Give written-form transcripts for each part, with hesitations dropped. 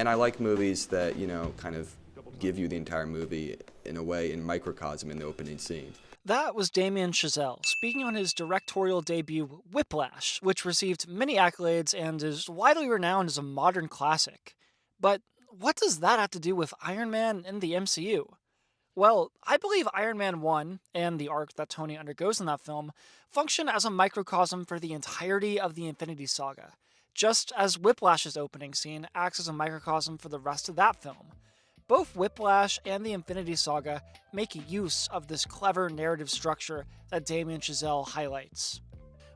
And I like movies that, kind of give you the entire movie in a way in microcosm in the opening scene. That was Damien Chazelle speaking on his directorial debut, Whiplash, which received many accolades and is widely renowned as a modern classic. But what does that have to do with Iron Man and the MCU? Well, I believe Iron Man 1 and the arc that Tony undergoes in that film function as a microcosm for the entirety of the Infinity Saga, just as Whiplash's opening scene acts as a microcosm for the rest of that film. Both Whiplash and the Infinity Saga make use of this clever narrative structure that Damien Chazelle highlights.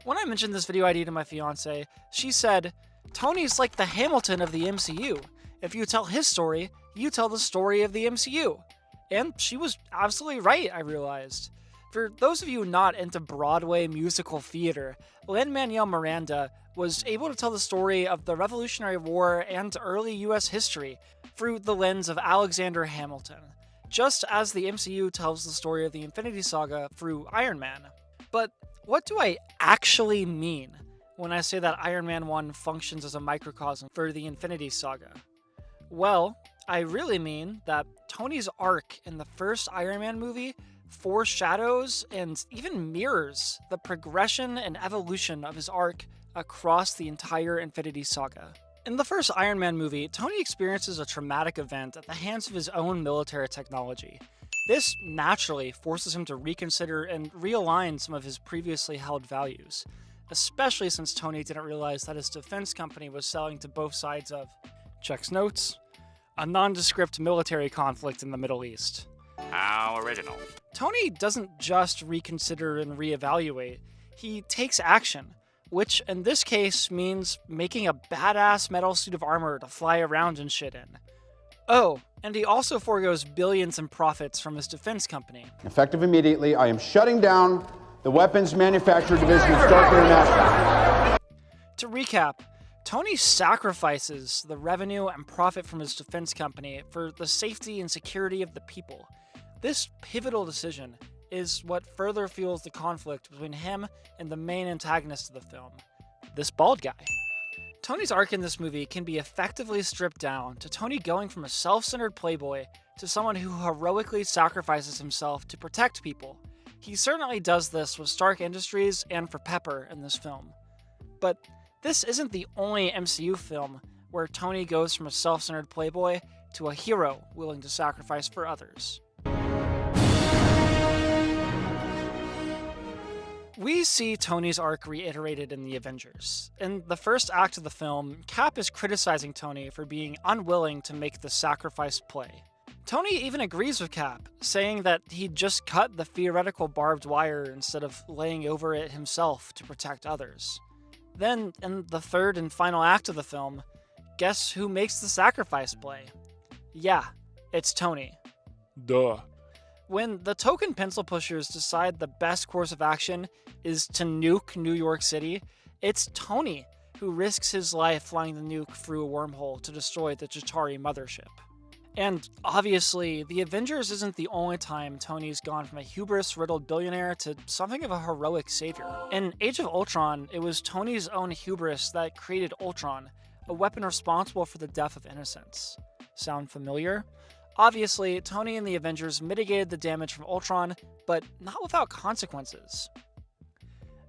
When I mentioned this video idea to my fiance, she said, "Tony's like the Hamilton of the MCU. If you tell his story, you tell the story of the MCU." And she was absolutely right, I realized. For those of you not into Broadway musical theater, Lin-Manuel Miranda was able to tell the story of the Revolutionary War and early US history through the lens of Alexander Hamilton, just as the MCU tells the story of the Infinity Saga through Iron Man. But what do I actually mean when I say that Iron Man 1 functions as a microcosm for the Infinity Saga? Well, I really mean that Tony's arc in the first Iron Man movie foreshadows and even mirrors the progression and evolution of his arc across the entire Infinity Saga. In the first Iron Man movie, Tony experiences a traumatic event at the hands of his own military technology. This naturally forces him to reconsider and realign some of his previously held values, especially since Tony didn't realize that his defense company was selling to both sides of, checks notes, a nondescript military conflict in the Middle East. How original. Tony doesn't just reconsider and reevaluate, he takes action, which in this case means making a badass metal suit of armor to fly around and shit in. Oh, and he also forgoes billions in profits from his defense company. Effective immediately, I am shutting down the weapons manufacturer division of Stark International. To recap, Tony sacrifices the revenue and profit from his defense company for the safety and security of the people. This pivotal decision is what further fuels the conflict between him and the main antagonist of the film, this bald guy. Tony's arc in this movie can be effectively stripped down to Tony going from a self-centered playboy to someone who heroically sacrifices himself to protect people. He certainly does this with Stark Industries and for Pepper in this film. But this isn't the only MCU film where Tony goes from a self-centered playboy to a hero willing to sacrifice for others. We see Tony's arc reiterated in the Avengers. In the first act of the film, Cap is criticizing Tony for being unwilling to make the sacrifice play. Tony even agrees with Cap, saying that he'd just cut the theoretical barbed wire instead of laying over it himself to protect others. Then, in the third and final act of the film, guess who makes the sacrifice play? Yeah, it's Tony. Duh. When the token pencil pushers decide the best course of action is to nuke New York City, it's Tony who risks his life flying the nuke through a wormhole to destroy the Chitauri mothership. And obviously, the Avengers isn't the only time Tony's gone from a hubris-riddled billionaire to something of a heroic savior. In Age of Ultron, it was Tony's own hubris that created Ultron, a weapon responsible for the death of innocents. Sound familiar? Obviously, Tony and the Avengers mitigated the damage from Ultron, but not without consequences.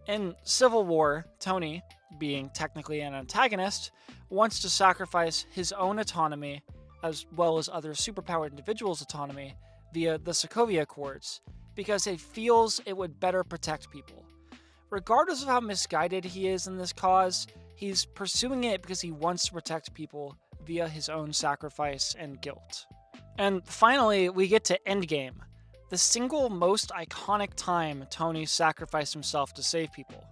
In Civil War, Tony, being technically an antagonist, wants to sacrifice his own autonomy, as well as other superpowered individuals' autonomy, via the Sokovia Accords, because he feels it would better protect people. Regardless of how misguided he is in this cause, he's pursuing it because he wants to protect people via his own sacrifice and guilt. And finally, we get to Endgame, the single most iconic time Tony sacrificed himself to save people.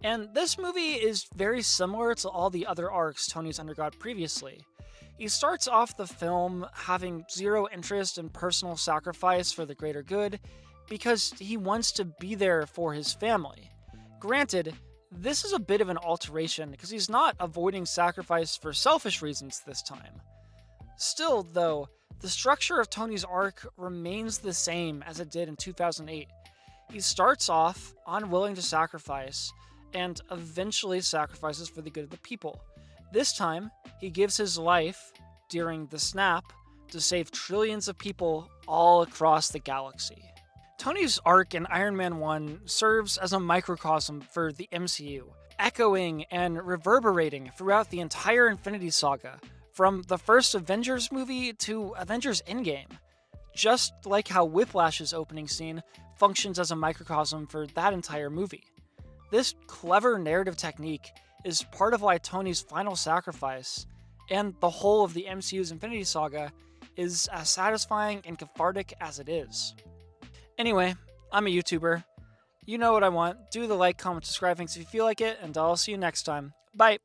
And this movie is very similar to all the other arcs Tony's undergone previously. He starts off the film having zero interest in personal sacrifice for the greater good because he wants to be there for his family. Granted, this is a bit of an alteration because he's not avoiding sacrifice for selfish reasons this time. Still, though, the structure of Tony's arc remains the same as it did in 2008. He starts off unwilling to sacrifice, and eventually sacrifices for the good of the people. This time, he gives his life, during the snap to save trillions of people all across the galaxy. Tony's arc in Iron Man 1 serves as a microcosm for the MCU, echoing and reverberating throughout the entire Infinity Saga, from the first Avengers movie to Avengers Endgame, just like how Whiplash's opening scene functions as a microcosm for that entire movie. This clever narrative technique is part of why Tony's final sacrifice, and the whole of the MCU's Infinity Saga, is as satisfying and cathartic as it is. Anyway, I'm a YouTuber. You know what I want. Do the like, comment, subscribe things if you feel like it, and I'll see you next time. Bye!